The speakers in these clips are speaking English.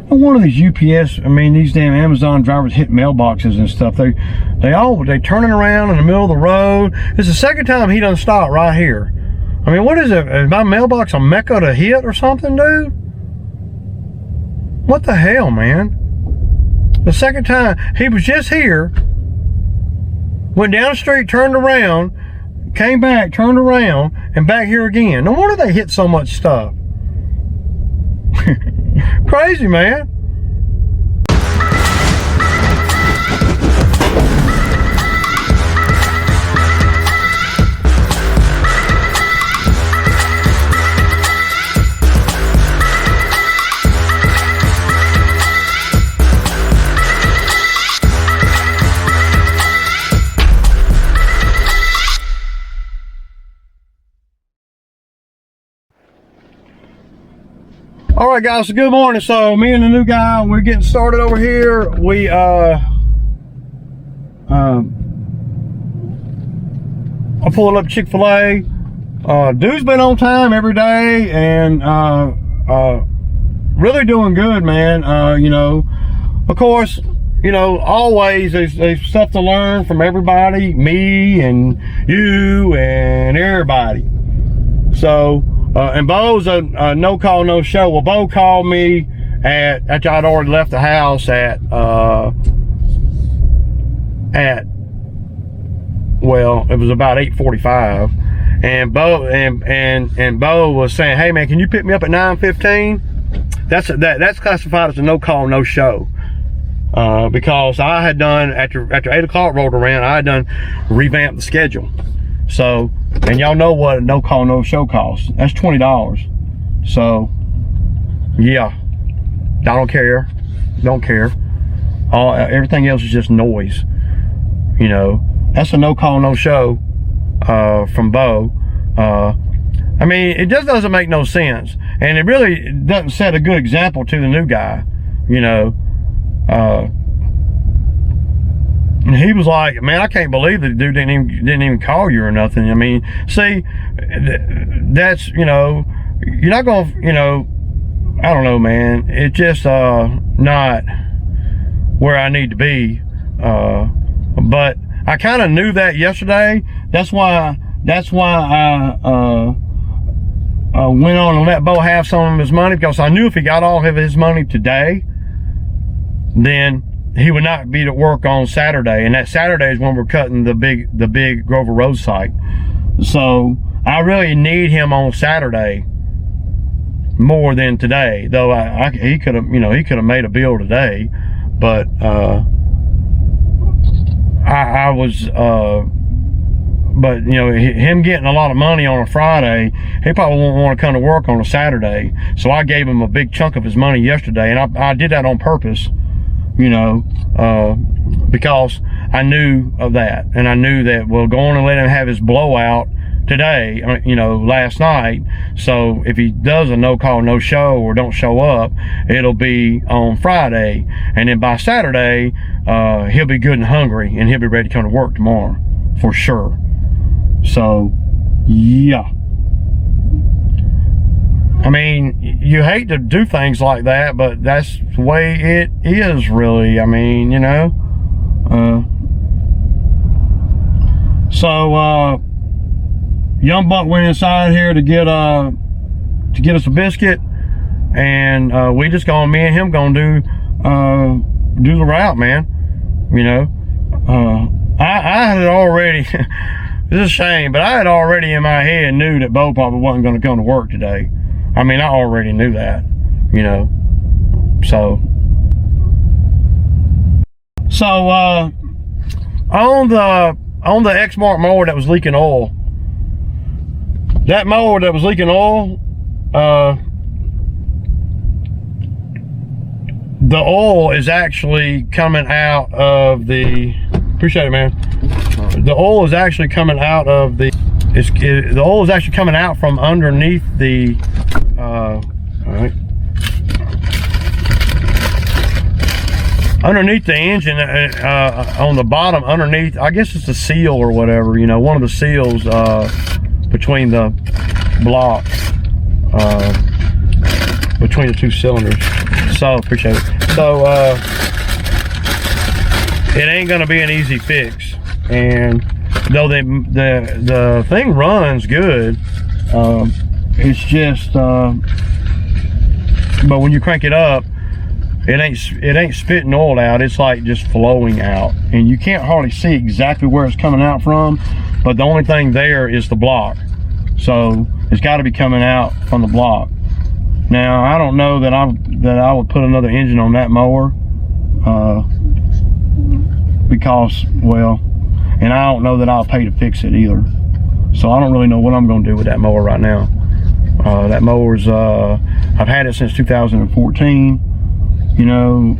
Well, one of these UPS, I mean, these damn Amazon drivers hit mailboxes and stuff. They turning around in the middle of the road. It's the second time he done stopped right here. I mean, what is it? Is my mailbox a mecca to hit or something, dude? What the hell, man? The second time, he was just here, went down the street, turned around, came back, turned around, and back here again. No wonder they hit so much stuff. Crazy, man. All right, guys, so good morning. So me and the new guy, we're getting started over here. We I pulled up Chick-fil-A. Dude's been on time every day and really doing good, man. You know, of course, you know, always there's stuff to learn from everybody, me and you and everybody. So and Bo's a no call, no show. Well, Bo called me after I'd already left the house at well, it was about 8:45, and Bo and Bo was saying, "Hey man, can you pick me up at 9:15?" That's classified as a no call, no show. Because I had done after 8 o'clock rolled around, I had done revamped the schedule. So, and y'all know what a no call, no show costs. That's $20. So, yeah, I don't care. Don't care. Everything else is just noise. You know, that's a no call, no show from Bo. I mean, it just doesn't make no sense, and it really doesn't set a good example to the new guy. You know. And he was like, man, I can't believe the dude didn't even call you or nothing. I mean, see, that's, you know, you're not gonna, you know, I don't know, man. It's just not where I need to be. But I kind of knew that yesterday. That's why I went on and let Bo have some of his money, because I knew if he got all of his money today, then he would not be to work on Saturday, and that Saturday is when we're cutting the big Grover Road site. So I really need him on Saturday more than today, though he could have, you know, he could have made a bill today, but I was but you know, him getting a lot of money on a Friday, he probably won't want to come to work on a Saturday. So I gave him a big chunk of his money yesterday, and I did that on purpose. You know, because I knew of that, and I knew that we'll go on and let him have his blowout today, you know, last night. So if he does a no call, no show, or don't show up, it'll be on Friday, and then by Saturday, he'll be good and hungry, and he'll be ready to come to work tomorrow for sure. So, yeah. I mean, you hate to do things like that, but that's the way it is, really. I mean, you know. So Young Buck went inside here to get us a biscuit, and we just me and him gonna do the route, man. You know, I had already. It's a shame, but I had already in my head knew that Bo probably wasn't going to come to work today. I mean, I already knew that, you know. So on the Exmark mower that was leaking oil, that mower that was leaking oil, the oil is actually coming out of the, appreciate it, man. The oil is actually coming out of the, the oil is actually coming out from underneath the, all right, underneath the engine, on the bottom, underneath, I guess it's the seal or whatever, you know, one of the seals between the blocks. between the 2 cylinders. So appreciate it. So it ain't gonna be an easy fix. And though the thing runs good, it's just but when you crank it up, it ain't spitting oil out. It's like just flowing out, and you can't hardly see exactly where it's coming out from, but the only thing there is the block. So it's got to be coming out from the block. Now I don't know that I would put another engine on that mower, because, well, and I don't know that I'll pay to fix it either. So I don't really know what I'm going to do with that mower right now. That mower's I've had it since 2014. You know,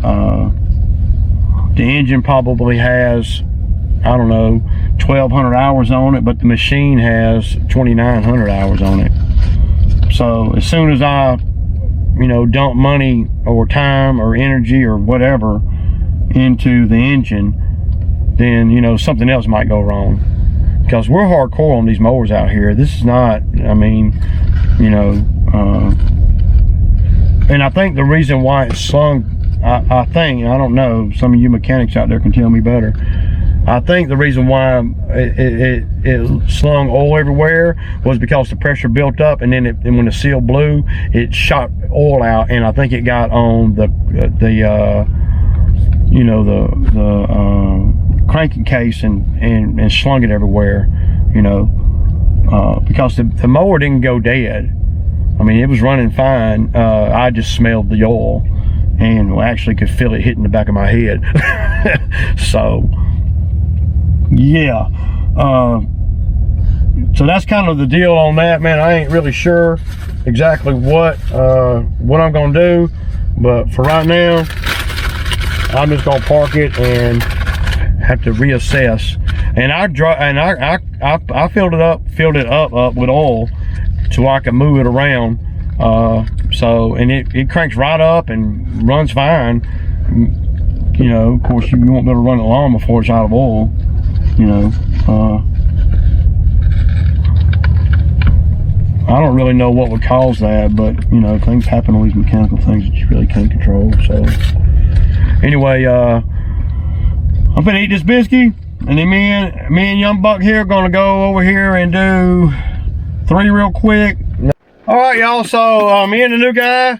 the engine probably has, I don't know, 1,200 hours on it, but the machine has 2,900 hours on it. So as soon as I, you know, dump money or time or energy or whatever into the engine, then, you know, something else might go wrong. Because we're hardcore on these mowers out here. This is not, I mean, you know, and I think the reason why it's slung, I think, I don't know, some of you mechanics out there can tell me better. I think the reason why it slung oil everywhere was because the pressure built up, and then and when the seal blew, it shot oil out, and I think it got on the you know, the cranking case and slung it everywhere, you know, because the mower didn't go dead. I mean, it was running fine. I just smelled the oil, and actually could feel it hitting the back of my head. So yeah, so that's kind of the deal on that, man. I ain't really sure exactly what I'm gonna do, but for right now, I'm just gonna park it and have to reassess. And I filled it up with oil so I can move it around. So, and it cranks right up and runs fine. You know, of course, you won't be able to run it long before it's out of oil. You know, I don't really know what would cause that, but you know, things happen on these mechanical things that you really can't control. So anyway, I'm gonna eat this biscuit, and then me and Young Buck here are gonna go over here and do 3 real quick. All right, y'all, so me and the new guy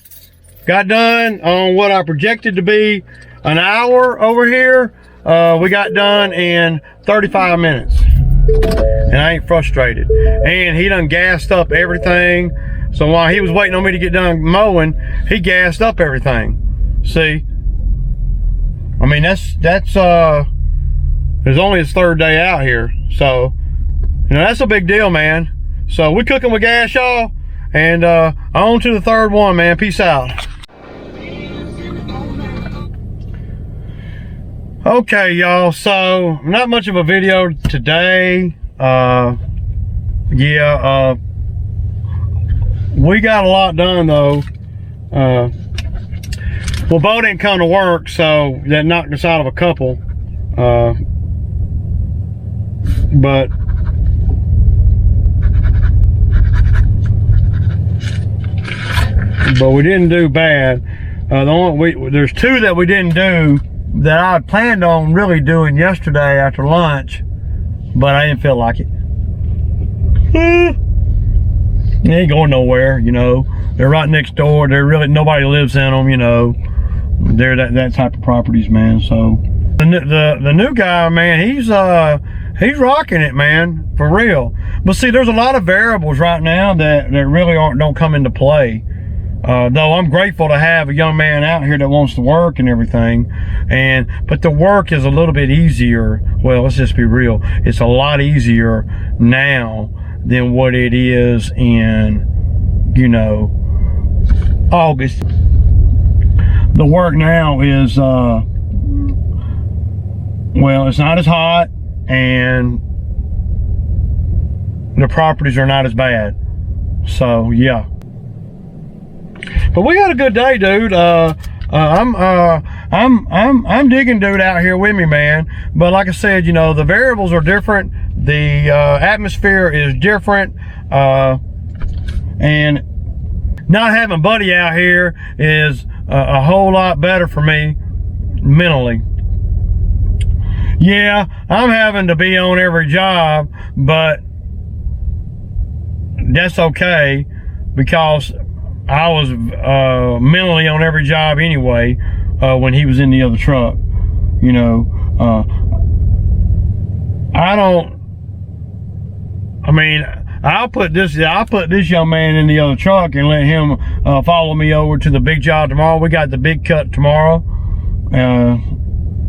got done on what I projected to be an hour over here. We got done in 35 minutes, and I ain't frustrated. And he done gassed up everything. So while he was waiting on me to get done mowing, he gassed up everything. See, I mean, that's it's only his 3rd day out here, so you know that's a big deal, man. So we cooking with gas, y'all, and on to the 3rd one, man. Peace out. Okay, y'all, so not much of a video today. Yeah, we got a lot done though. Well, Bo didn't come to work, so that knocked us out of a couple. But we didn't do bad. There's 2 that we didn't do that I had planned on really doing yesterday after lunch, but I didn't feel like it. They ain't going nowhere, you know. They're right next door. They're really, nobody lives in them, you know. They're that type of properties, man. So the new guy, man, he's rocking it, man, for real. But see, there's a lot of variables right now that really don't come into play. Though I'm grateful to have a young man out here that wants to work and everything, but the work is a little bit easier. Well, let's just be real. It's a lot easier now than what it is in, you know, August. The work now is, well, it's not as hot, and the properties are not as bad. So yeah. But we had a good day, dude. I'm digging dude out here with me, man. But like I said, you know, the variables are different. The atmosphere is different, and not having Buddy out here is a whole lot better for me mentally. Yeah, I'm having to be on every job, but that's okay because I was mentally on every job anyway when he was in the other truck. You know, I'll put this young man in the other truck and let him follow me over to the big job tomorrow. We got the big cut tomorrow.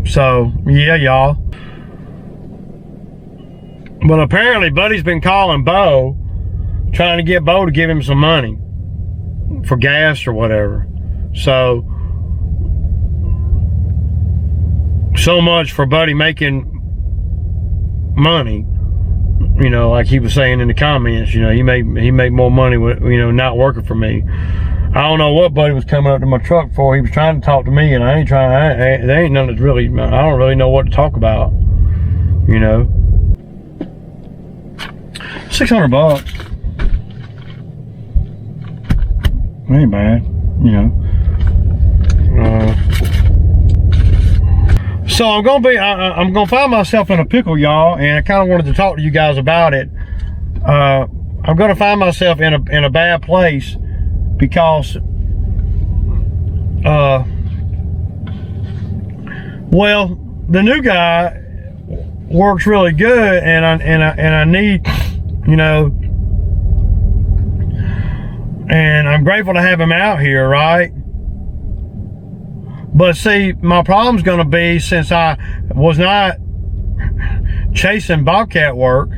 So yeah, y'all. But apparently Buddy's been calling Bo, trying to get Bo to give him some money for gas or whatever. So much for Buddy making money. You know, like he was saying in the comments, you know, he made more money with, you know, not working for me. I don't know what Buddy was coming up to my truck for. He was trying to talk to me, and I ain't trying. There ain't nothing that's really. I don't really know what to talk about. You know, $600. Ain't bad. You know. So I'm gonna find myself in a pickle, y'all, and I kind of wanted to talk to you guys about it. I'm gonna find myself in a bad place because, well, the new guy works really good, and I need, you know, and I'm grateful to have him out here, right? But see, my problem's going to be, since I was not chasing Bobcat work,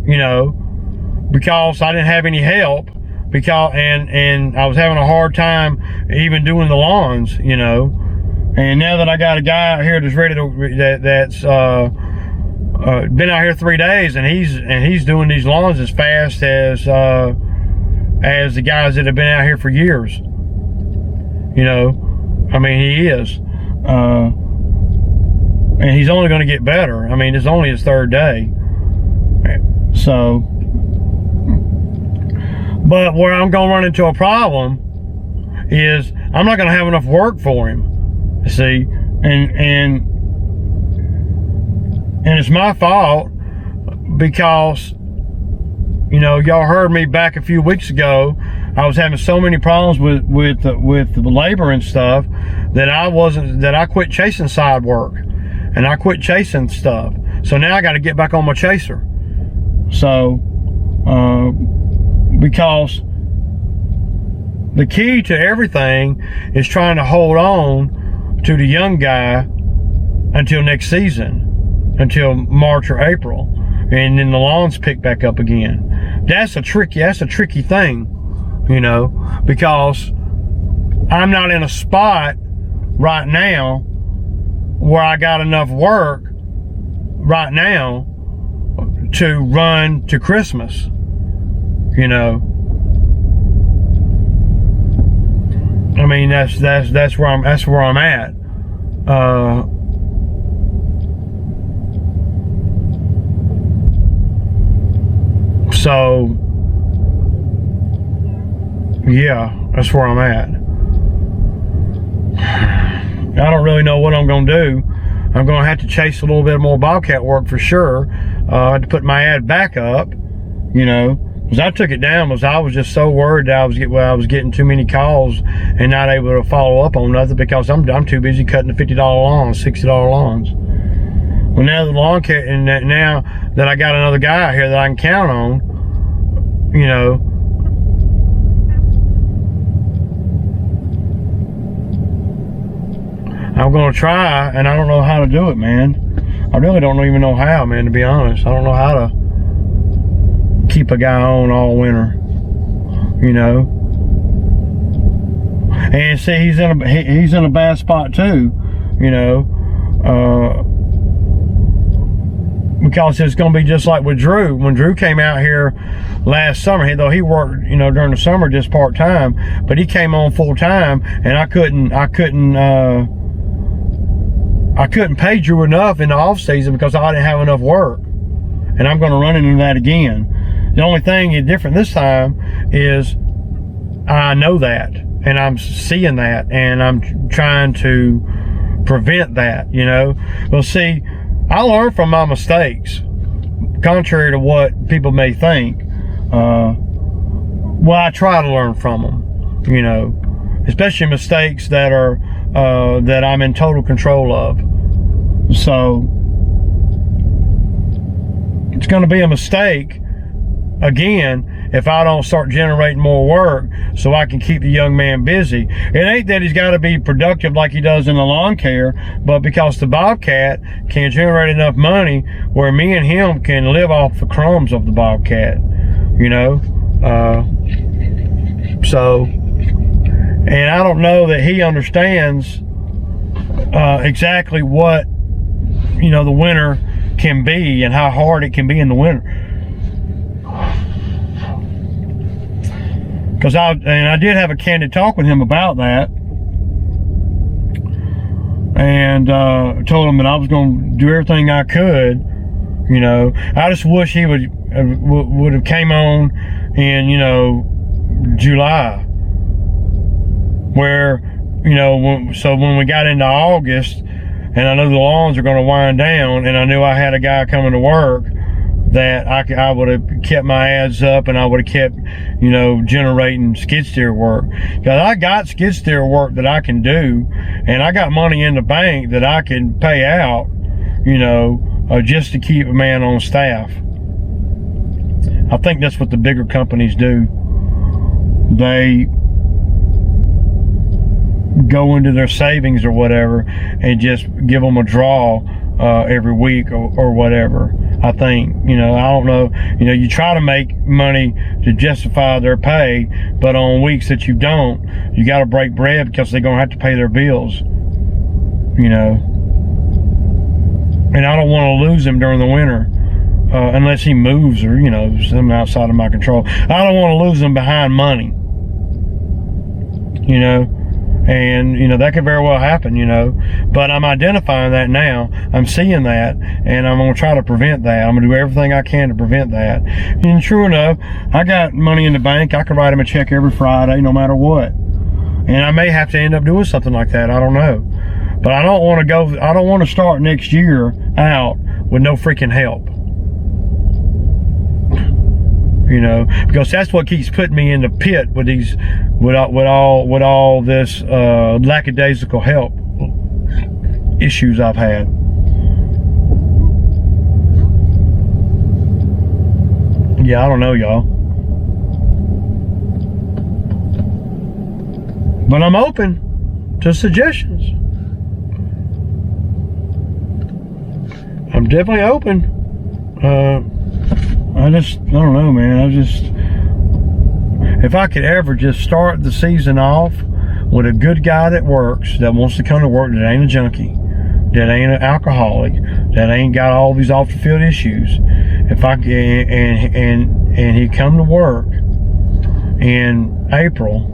you know, because I didn't have any help, because and I was having a hard time even doing the lawns, you know. And now that I got a guy out here that's ready to that's been out here 3 days, and he's doing these lawns as fast as the guys that have been out here for years, you know. I mean, he is. And he's only going to get better. I mean, it's only his 3rd day. So, but where I'm going to run into a problem is I'm not going to have enough work for him. See? And it's my fault because, you know, y'all heard me back a few weeks ago. I was having so many problems with the labor and stuff that I quit chasing side work, and I quit chasing stuff. So now I got to get back on my chaser. So because the key to everything is trying to hold on to the young guy until next season, until March or April, and then the lawns pick back up again. That's a tricky thing. You know, because I'm not in a spot right now where I got enough work right now to run to Christmas, you know. I mean, that's where I'm at. So yeah, that's where I'm at. I don't really know what I'm going to do. I'm going to have to chase a little bit more Bobcat work for sure. I had to put my ad back up, you know, because I took it down because I was just so worried that I was getting too many calls and not able to follow up on nothing because I'm too busy cutting the $50 lawns, $60 lawns. Well, now the lawn care, and now that I got another guy out here that I can count on, you know, I'm going to try, and I don't know how to do it, man. I really don't even know how, man, to be honest. I don't know how to keep a guy on all winter, you know. And see, he's in a bad spot too, you know, because it's going to be just like with Drew. When Drew came out here last summer, though he worked, you know, during the summer just part-time, but he came on full-time, and I couldn't pay Drew enough in the off season because I didn't have enough work, and I'm going to run into that again. The only thing is different this time is I know that, and I'm seeing that, and I'm trying to prevent that, you know. Well, see, I learn from my mistakes, contrary to what people may think. Well, I try to learn from them, you know, especially mistakes that are that I'm in total control of. So it's going to be a mistake again if I don't start generating more work so I can keep the young man busy. It ain't that he's got to be productive like he does in the lawn care, but because the Bobcat can generate enough money where me and him can live off the crumbs of the Bobcat, you know. So, and I don't know that he understands exactly what, you know, the winter can be and how hard it can be in the winter. Because I did have a candid talk with him about that, and told him that I was going to do everything I could. You know, I just wish he would have came on in, you know, July, where, you know, when we got into August, and I knew the lawns are going to wind down, and I knew I had a guy coming to work, that I would have kept my ads up, and I would have kept, you know, generating skid steer work. Because I got skid steer work that I can do, and I got money in the bank that I can pay out, you know, just to keep a man on staff. I think that's what the bigger companies do. They go into their savings or whatever and just give them a draw every week or whatever. I think, you know, I don't know, you know, you try to make money to justify their pay, but on weeks that you don't, you got to break bread because they're going to have to pay their bills, you know. And I don't want to lose him during the winter unless he moves or, you know, something outside of my control. I don't want to lose him behind money, you know. And, you know, that could very well happen, you know. But I'm identifying that now. I'm seeing that, and I'm going to try to prevent that. I'm going to do everything I can to prevent that. And sure enough, I got money in the bank. I can write him a check every Friday, no matter what. And I may have to end up doing something like that. I don't know. But I don't want to start next year out with no freaking help. You know, because that's what keeps putting me in the pit with these, with all this lackadaisical help issues I've had. Yeah, I don't know, y'all. But I'm open to suggestions. I'm definitely open. I don't know, man. If I could ever just start the season off with a good guy that works, that wants to come to work, that ain't a junkie, that ain't an alcoholic, that ain't got all these off the field issues. If I and he come to work in April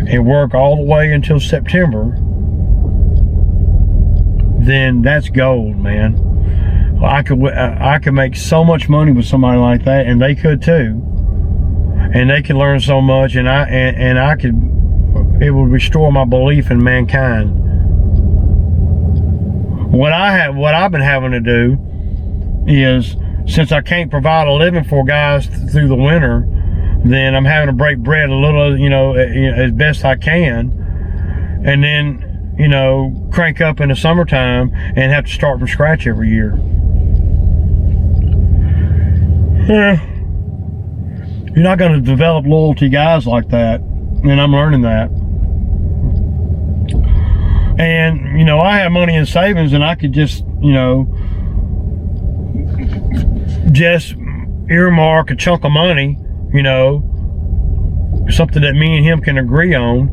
and work all the way until September, then that's gold, man. I could make so much money with somebody like that, and they could too, and they could learn so much, and I could. It would restore my belief in mankind. What I've been having to do is, since I can't provide a living for guys through the winter, then I'm having to break bread a little, you know, as best I can, and then, you know, crank up in the summertime and have to start from scratch every year. Yeah, you're not going to develop loyalty guys like that, and I'm learning that. And, you know, I have money in savings, and I could just, you know, just earmark a chunk of money, you know, something that me and him can agree on,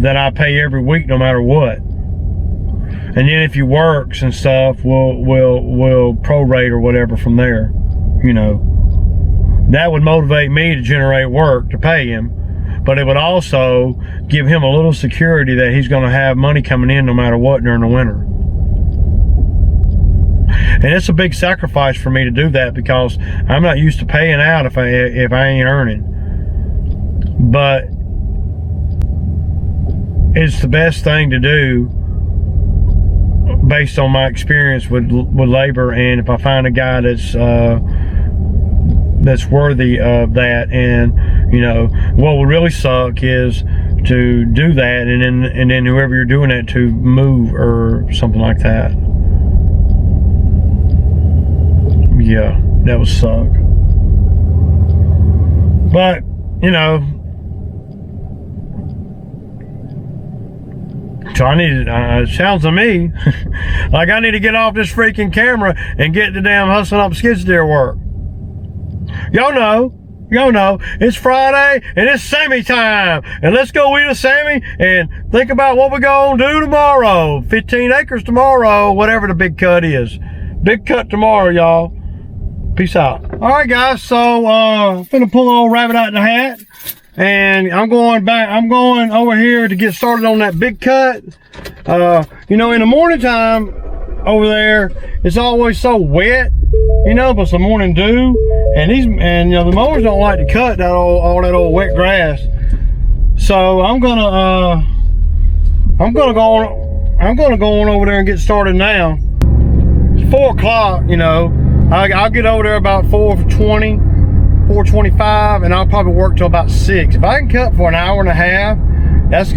that I pay every week no matter what. And then if he works and stuff, we'll prorate or whatever from there. You know, that would motivate me to generate work to pay him, but it would also give him a little security that he's going to have money coming in no matter what during the winter. And it's a big sacrifice for me to do that, because I'm not used to paying out if I ain't earning. but it's the best thing to do based on my experience with labor. And if I find a guy that's worthy of that, and you know, what would really suck is to do that and then whoever you're doing that to move or something like that. Yeah, that would suck. But you know, so I need, it sounds to me like I need to get off this freaking camera and get the damn hustling up skid steer work. Y'all know, it's Friday and it's Sammy time. And let's go eat a Sammy and think about what we're gonna do tomorrow. 15 acres tomorrow, whatever the big cut is. Big cut tomorrow, y'all. Peace out. All right, guys, so I'm gonna pull an old rabbit out of the hat. And I'm going over here to get started on that big cut. You know, in the morning time over there, it's always so wet, you know, but some morning dew. And you know, the mowers don't like to cut that all that old wet grass. So I'm gonna go on over there and get started now. It's 4 o'clock, you know. I'll get over there about 4:20. 4:25, and I'll probably work till about 6. If I can cut for an hour and a half, that's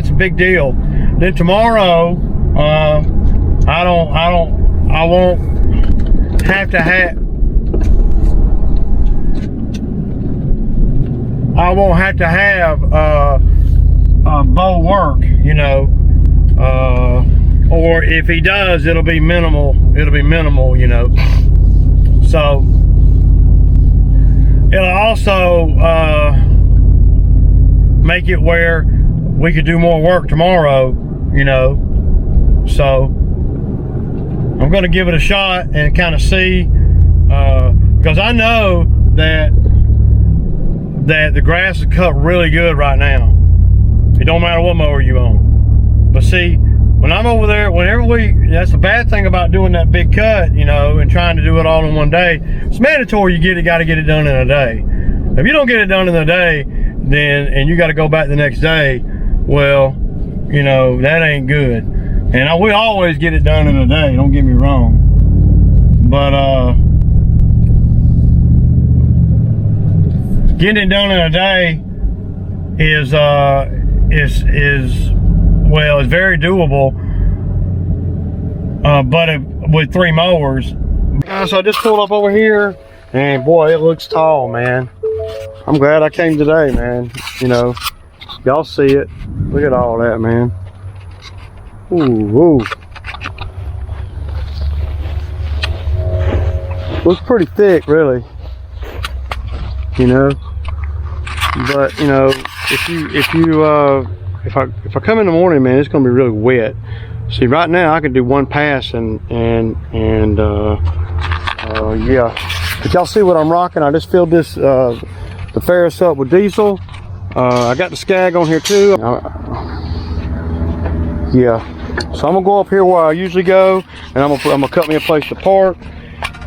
a big deal. Then tomorrow, I won't have to have Bo work, you know, or if he does, it'll be minimal, you know. So it'll also make it where we could do more work tomorrow, you know. So I'm going to give it a shot and kind of see, because I know that the grass is cut really good right now. It don't matter what mower you on. But see, when I'm over there, that's the bad thing about doing that big cut, you know, and trying to do it all in one day. It's mandatory you got to get it done in a day. If you don't get it done in a day, and you got to go back the next day, well, you know, that ain't good. And we always get it done in a day, don't get me wrong. But getting it done in a day is very doable, but with 3 mowers. So I just pulled up over here, and boy, it looks tall, man. I'm glad I came today, man. You know, y'all see it. Look at all that, man. Ooh. Looks pretty thick, really. You know, but you know, if I come in the morning, man, it's gonna be really wet. See, right now I can do 1 pass and yeah. But y'all see what I'm rocking? I just filled this the Ferris up with diesel. I got the Skag on here too. Yeah. So I'm gonna go up here where I usually go, and I'm gonna cut me a place to park.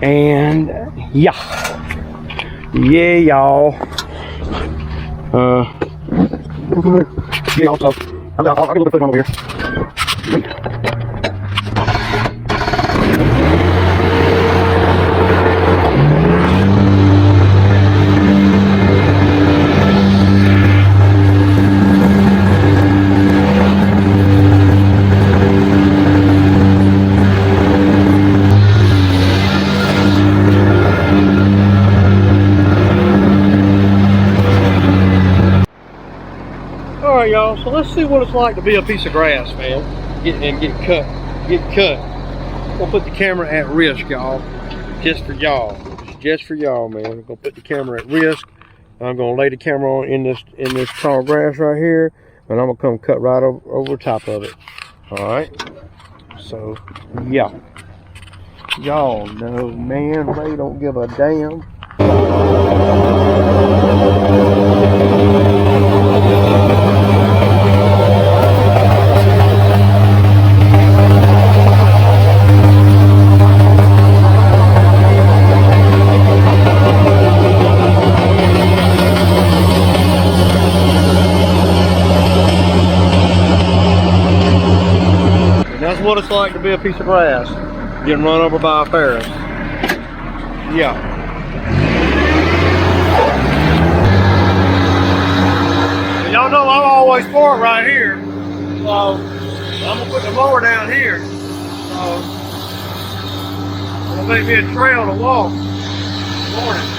And yeah, y'all. Yeah, also, I'll get a little bit over here. Alright, y'all, so let's see what it's like to be a piece of grass, man. Get cut. We'll put the camera at risk, y'all. Just for y'all, man. I'm gonna put the camera at risk. I'm gonna lay the camera on in this tall grass right here, and I'm gonna come cut right over top of it. Alright. So yeah. Y'all know, man, Ray don't give a damn. what it's like to be a piece of grass getting run over by a Ferris. Yeah. Y'all know I'm always for it right here. So I'm gonna put the mower down here. So I'm gonna make me a trail to walk in the morning.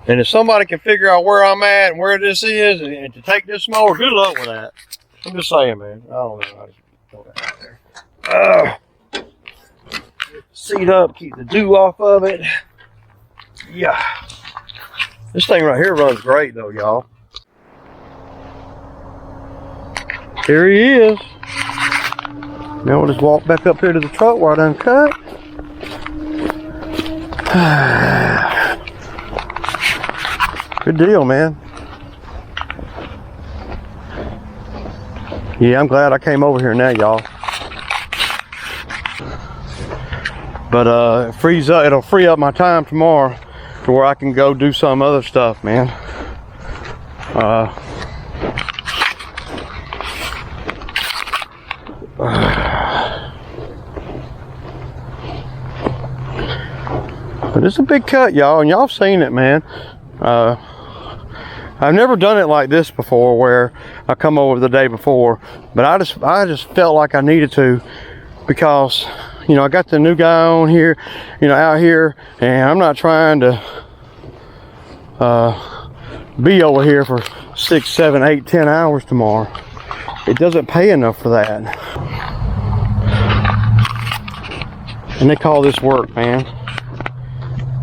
And if somebody can figure out where I'm at and where this is and to take this mower, good luck with that. I'm just saying, man. I don't know how to throw that out there. Seat up, keep the dew off of it. Yeah. This thing right here runs great though, y'all. Here he is. Now we'll just walk back up here to the truck where I done cut. Good deal, man. Yeah, I'm glad I came over here now, y'all. But it'll free up my time tomorrow to where I can go do some other stuff, man. But it's a big cut, y'all, and y'all have seen it, man. I've never done it like this before, where I come over the day before, but I just felt like I needed to, because you know I got the new guy on here, you know, out here, and I'm not trying to be over here for 6, 7, 8, 10 hours tomorrow. It doesn't pay enough for that, and they call this work, man.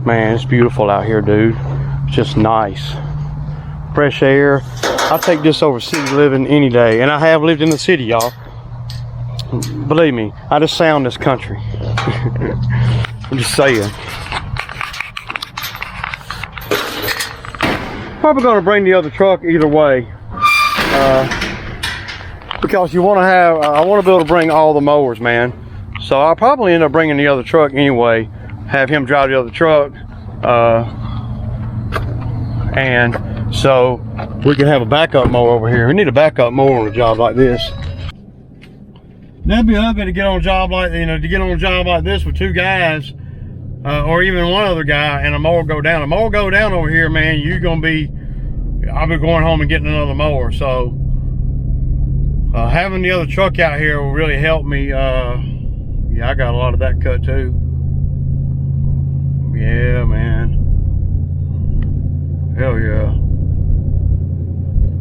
Man, it's beautiful out here, dude. It's just nice. Fresh air. I'll take this over city living any day. And I have lived in the city, y'all. Believe me, I just sound this country. I'm just saying. Probably gonna bring the other truck either way. Because you wanna have, I wanna be able to bring all the mowers, man. So I'll probably end up bringing the other truck anyway. Have him drive the other truck. And so we can have a backup mower over here. We need a backup mower on a job like this. That'd be ugly to get on a job like, you know, to get on a job like this with 2 guys, or even one other guy, and a mower go down. A mower go down over here, man, you're gonna be, I'll be going home and getting another mower. So having the other truck out here will really help me. Yeah, I got a lot of that cut too. Yeah, man. Hell yeah.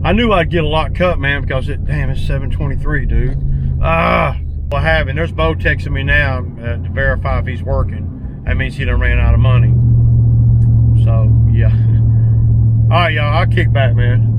I knew I'd get a lot cut, man, because damn, it's 7:23, dude. I haven't. There's Bo texting me now to verify if he's working. That means he done ran out of money. So, yeah. All right, y'all, I'll kick back, man.